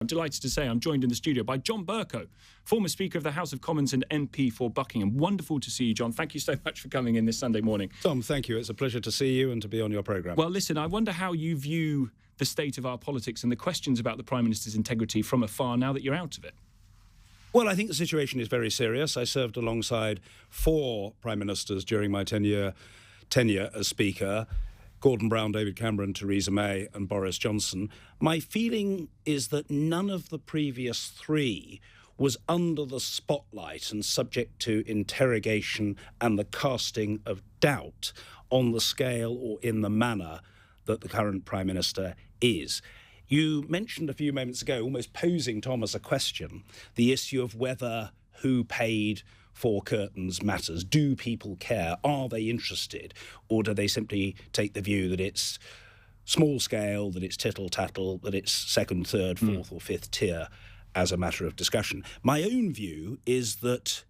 I'm delighted to say I'm joined in the studio by John Bercow, former Speaker of the House of Commons and MP for Buckingham. Wonderful to see you, John. Thank you so much for coming in this Sunday morning. Tom, thank you. It's a pleasure to see you and to be on your programme. Well, listen, I wonder how you view the state of our politics and the questions about the Prime Minister's integrity from afar now that you're out of it. Well, I think the situation is very serious. I served alongside 4 Prime Ministers during my tenure as Speaker: Gordon Brown, David Cameron, Theresa May and Boris Johnson. My feeling is that none of the previous 3 was under the spotlight and subject to interrogation and the casting of doubt on the scale or in the manner that the current Prime Minister is. You mentioned a few moments ago, almost posing, Tom, as a question, the issue of whether who paid for curtains matters. Do people care? Are they interested? Or do they simply take the view that it's small scale, that it's tittle-tattle, that it's second, third, fourth or fifth tier as a matter of discussion? My own view is that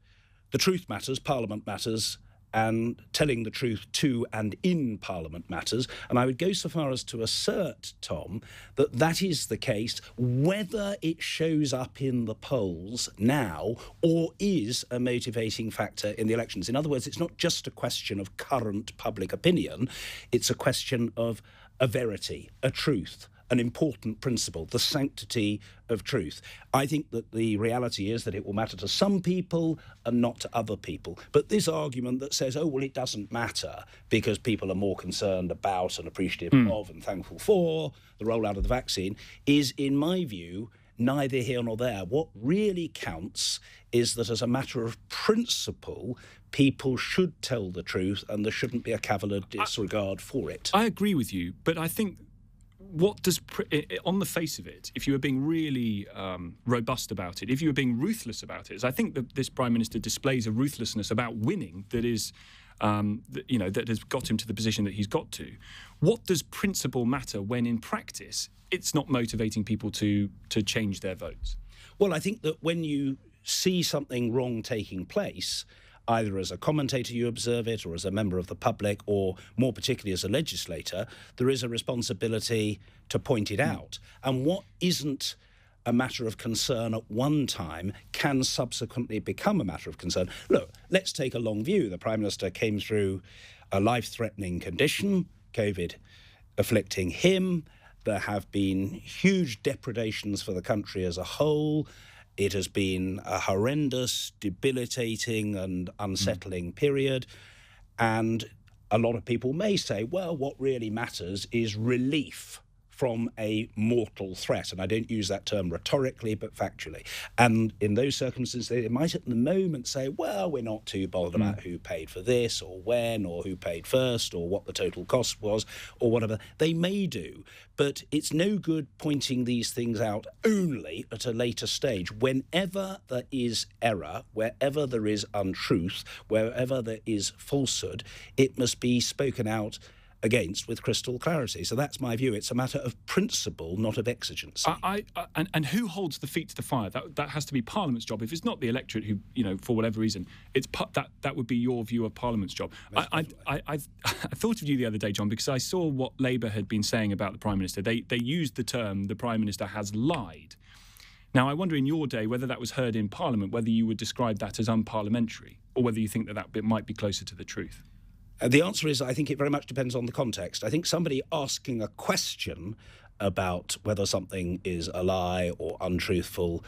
the truth matters, Parliament matters, and telling the truth to and in Parliament matters. And I would go so far as to assert, Tom, that that is the case whether it shows up in the polls now or is a motivating factor in the elections. In other words, it's not just a question of current public opinion, it's a question of a verity, a truth, an important principle, the sanctity of truth. I think that the reality is that it will matter to some people and not to other people. But this argument that says, oh, well, it doesn't matter because people are more concerned about and appreciative of and thankful for the rollout of the vaccine is, in my view, neither here nor there. What really counts is that as a matter of principle, people should tell the truth and there shouldn't be a cavalier disregard for it. I agree with you, but I think what does, on the face of it, if you were being really robust about it, if you were being ruthless about it, I think that this Prime Minister displays a ruthlessness about winning that is, that has got him to the position that he's got to. What does principle matter when, in practice, it's not motivating people to change their votes? Well, I think that when you see something wrong taking place, either as a commentator you observe it or as a member of the public or more particularly as a legislator, there is a responsibility to point it out. And what isn't a matter of concern at one time can subsequently become a matter of concern. Look, let's take a long view. The Prime Minister came through a life-threatening condition, COVID afflicting him. There have been huge depredations for the country as a whole. It has been a horrendous, debilitating and unsettling period. And a lot of people may say, well, what really matters is relief from a mortal threat. And I don't use that term rhetorically, but factually. And in those circumstances, they might at the moment say, well, we're not too bothered about who paid for this or when or who paid first or what the total cost was or whatever. They may do, but it's no good pointing these things out only at a later stage. Whenever there is error, wherever there is untruth, wherever there is falsehood, it must be spoken out against with crystal clarity. So that's my view. It's a matter of principle, not of exigency. And who holds the feet to the fire? That has to be Parliament's job. If it's not the electorate who, for whatever reason, it's that would be your view of Parliament's job. I thought of you the other day, John, because I saw what Labour had been saying about the Prime Minister. They used the term, the Prime Minister has lied. Now, I wonder in your day whether that was heard in Parliament, whether you would describe that as unparliamentary, or whether you think that bit might be closer to the truth. The answer is, I think it very much depends on the context. I think somebody asking a question about whether something is a lie or untruthful,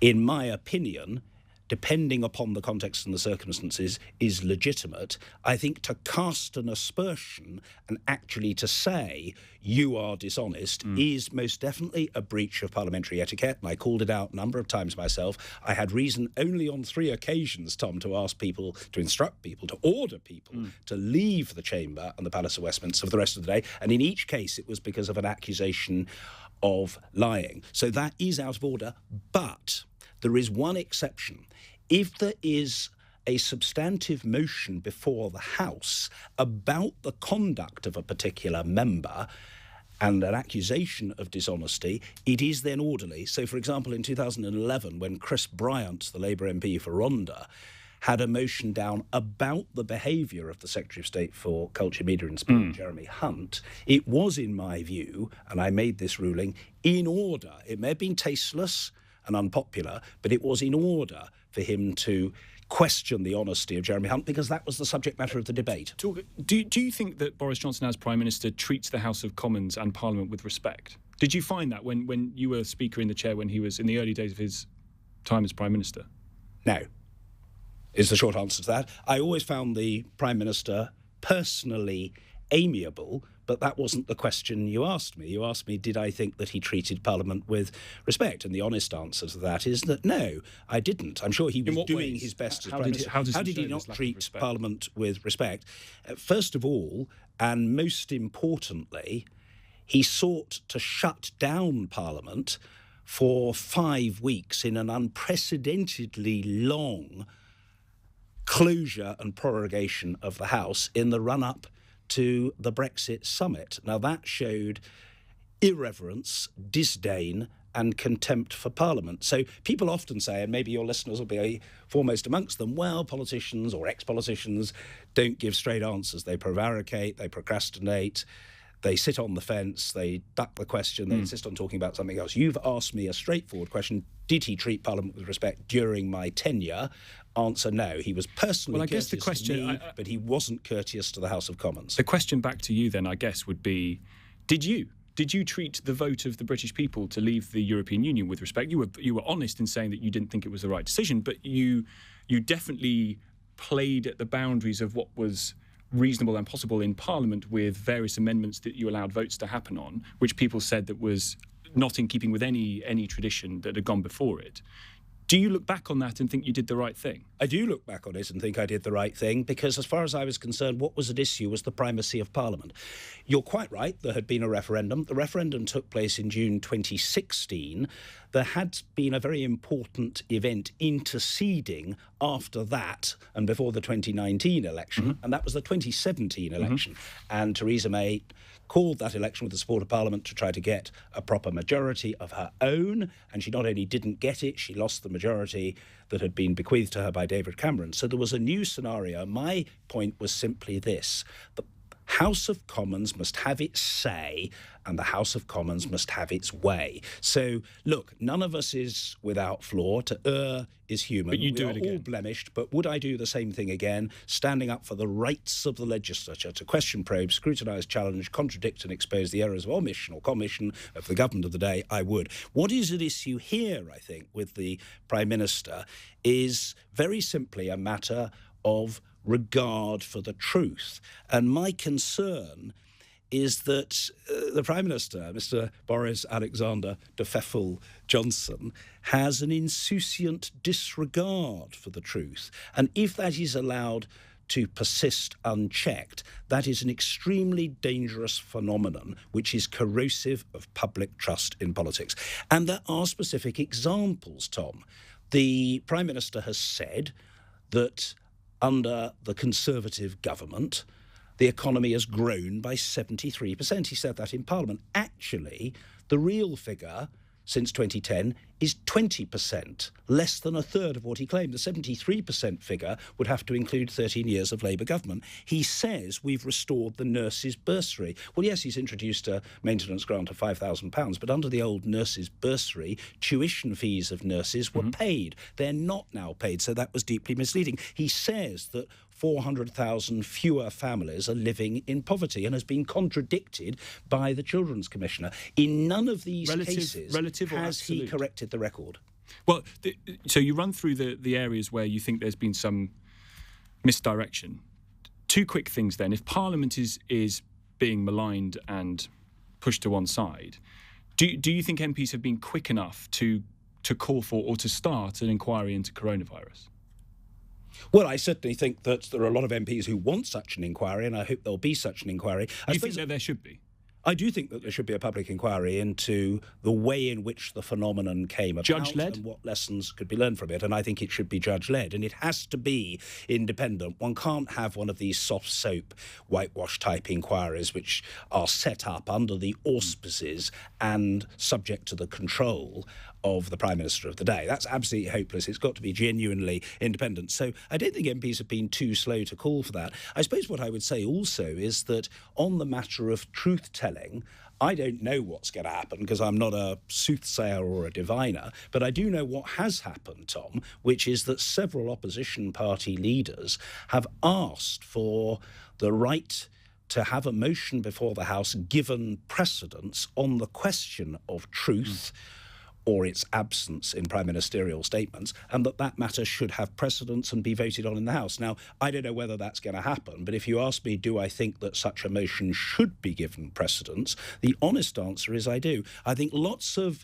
in my opinion, depending upon the context and the circumstances, is legitimate. I think to cast an aspersion and actually to say you are dishonest is most definitely a breach of parliamentary etiquette, and I called it out a number of times myself. I had reason only on 3 occasions, Tom, to ask people, to instruct people, to order people to leave the chamber and the Palace of Westminster for the rest of the day, and in each case it was because of an accusation of lying. So that is out of order, but there is one exception. If there is a substantive motion before the House about the conduct of a particular member and an accusation of dishonesty, it is then orderly. So, for example, in 2011, when Chris Bryant, the Labour MP for Rhondda, had a motion down about the behaviour of the Secretary of State for Culture, Media and Sport, Jeremy Hunt, it was, in my view, and I made this ruling, in order. It may have been tasteless and unpopular, but it was in order for him to question the honesty of Jeremy Hunt, because that was the subject matter of the debate. Do you think that Boris Johnson, as Prime Minister, treats the House of Commons and Parliament with respect? Did you find that when you were Speaker in the chair when he was in the early days of his time as Prime Minister? No, is the short answer to that. I always found the Prime Minister personally amiable, but that wasn't the question you asked me. You asked me, did I think that he treated Parliament with respect? And the honest answer to that is that no, I didn't. I'm sure he was doing his best as Prime Minister. How did he not treat Parliament with respect? First of all, and most importantly, he sought to shut down Parliament for 5 weeks in an unprecedentedly long closure and prorogation of the House in the run-up to the Brexit summit. Now, that showed irreverence, disdain and contempt for Parliament. So people often say, and maybe your listeners will be foremost amongst them, well, politicians or ex-politicians don't give straight answers. They prevaricate, they procrastinate, they sit on the fence, they duck the question, they insist on talking about something else. You've asked me a straightforward question. Did he treat Parliament with respect during my tenure? Answer, no. He was personally courteous to me, but he wasn't courteous to the House of Commons. The question back to you then, I guess, would be, did you treat the vote of the British people to leave the European Union with respect? You were honest in saying that you didn't think it was the right decision, but you definitely played at the boundaries of what was reasonable and possible in Parliament with various amendments that you allowed votes to happen on, which people said that was not in keeping with any tradition that had gone before it. Do you look back on that and think you did the right thing? I do look back on it and think I did the right thing, because as far as I was concerned, what was at issue was the primacy of Parliament. You're quite right, there had been a referendum. The referendum took place in June 2016. There had been a very important event interceding after that and before the 2019 election, and that was the 2017 election. And Theresa May called that election with the support of Parliament to try to get a proper majority of her own, and she not only didn't get it, she lost the majority that had been bequeathed to her by David Cameron. So there was a new scenario. My point was simply this: the House of Commons must have its say and the House of Commons must have its way. So, look, none of us is without flaw. To err is human. But you do it again. We are all blemished, but would I do the same thing again, standing up for the rights of the legislature to question, probe, scrutinise, challenge, contradict and expose the errors of omission or commission of the government of the day? I would. What is at issue here, I think, with the Prime Minister is very simply a matter of regard for the truth. And my concern is that the Prime Minister, Mr Boris Alexander de Pfeffel Johnson, has an insouciant disregard for the truth. And if that is allowed to persist unchecked, that is an extremely dangerous phenomenon which is corrosive of public trust in politics. And there are specific examples, Tom. The Prime Minister has said that under the Conservative government, the economy has grown by 73%. He said that in Parliament. Actually, the real figure since 2010 is 20%, less than a third of what he claimed. The 73% figure would have to include 13 years of Labour government. He says we've restored the nurses' bursary. Well, yes, he's introduced a maintenance grant of £5,000, but under the old nurses' bursary, tuition fees of nurses were paid. They're not now paid, so that was deeply misleading. He says that 400,000 fewer families are living in poverty and has been contradicted by the Children's Commissioner. In none of these cases has he corrected the record. Well, so you run through the areas where you think there's been some misdirection. Two quick things then. If Parliament is being maligned and pushed to one side, do you think MPs have been quick enough to call for or to start an inquiry into coronavirus? Well, I certainly think that there are a lot of MPs who want such an inquiry, and I hope there'll be such an inquiry. You think that there should be? I do think that there should be a public inquiry into the way in which the phenomenon came about judge-led? And what lessons could be learned from it. And I think it should be judge-led. And it has to be independent. One can't have one of these soft soap, whitewash-type inquiries which are set up under the auspices and subject to the control of the Prime Minister of the day. That's absolutely hopeless. It's got to be genuinely independent. So I don't think MPs have been too slow to call for that. I suppose what I would say also is that on the matter of truth-telling, I don't know what's going to happen because I'm not a soothsayer or a diviner, but I do know what has happened, Tom, which is that several opposition party leaders have asked for the right to have a motion before the House given precedence on the question of truth or its absence in prime ministerial statements, and that matter should have precedence and be voted on in the House. Now, I don't know whether that's going to happen, but if you ask me, do I think that such a motion should be given precedence, the honest answer is I do. I think lots of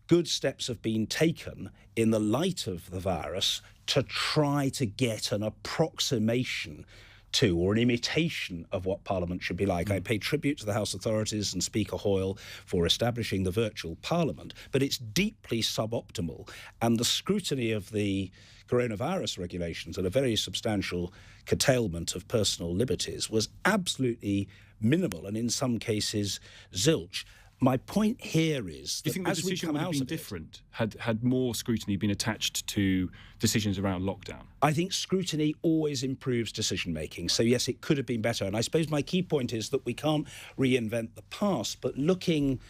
good steps have been taken in the light of the virus to try to get an approximation to or an imitation of what Parliament should be like. I pay tribute to the House authorities and Speaker Hoyle for establishing the virtual Parliament, but it's deeply suboptimal. And the scrutiny of the coronavirus regulations and a very substantial curtailment of personal liberties was absolutely minimal and in some cases zilch. My point here is that do you think the decision would have been different had more scrutiny been attached to decisions around lockdown? I think scrutiny always improves decision-making. So, yes, it could have been better. And I suppose my key point is that we can't reinvent the past, but looking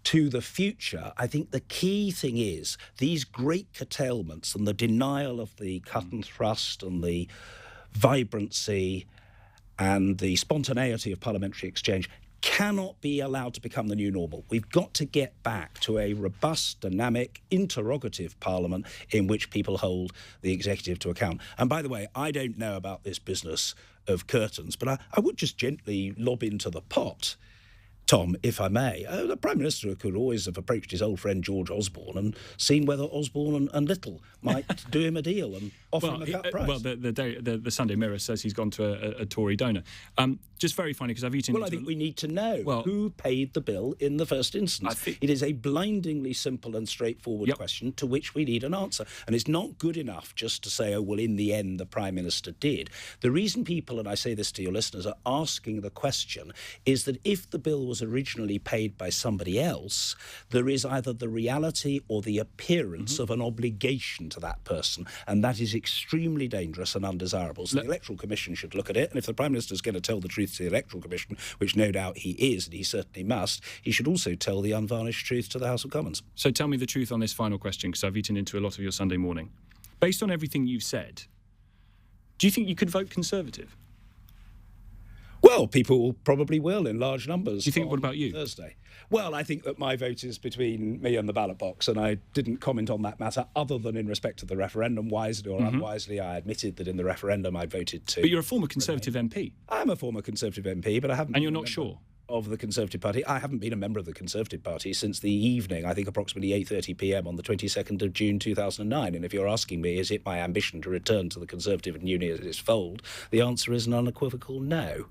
to the future, I think the key thing is these great curtailments and the denial of the cut and thrust and the vibrancy and the spontaneity of parliamentary exchange cannot be allowed to become the new normal. We've got to get back to a robust, dynamic, interrogative Parliament in which people hold the executive to account. And by the way, I don't know about this business of curtains, but I would just gently lob into the pot, Tom, if I may. The Prime Minister could always have approached his old friend George Osborne and seen whether Osborne and Little might do him a deal and offer him a cut price. Well, the Sunday Mirror says he's gone to a Tory donor. Just very funny, because I've eaten... Well, I think we need to know who paid the bill in the first instance. It is a blindingly simple and straightforward question to which we need an answer. And it's not good enough just to say, oh, well, in the end, the Prime Minister did. The reason people, and I say this to your listeners, are asking the question is that if the bill was originally paid by somebody else, there is either the reality or the appearance of an obligation to that person, and that is extremely dangerous and undesirable. So the Electoral Commission should look at it, and if the Prime Minister is going to tell the truth to the Electoral Commission, which no doubt he is, and he certainly must, he should also tell the unvarnished truth to the House of Commons. So tell me the truth on this final question, because I've eaten into a lot of your Sunday morning. Based on everything you've said, do you think you could vote Conservative? Well, people probably will in large numbers. Do you think, what about you? Thursday. Well, I think that my vote is between me and the ballot box, and I didn't comment on that matter other than in respect to the referendum. Wisely or unwisely, I admitted that in the referendum I voted to... But you're a former Conservative MP. I'm a former Conservative MP, but I haven't... And you're not sure? Of the Conservative Party. I haven't been a member of the Conservative Party since the evening, I think approximately 8:30 p.m. on the 22nd of June 2009. And if you're asking me, is it my ambition to return to the Conservative and Unionist fold, the answer is an unequivocal no.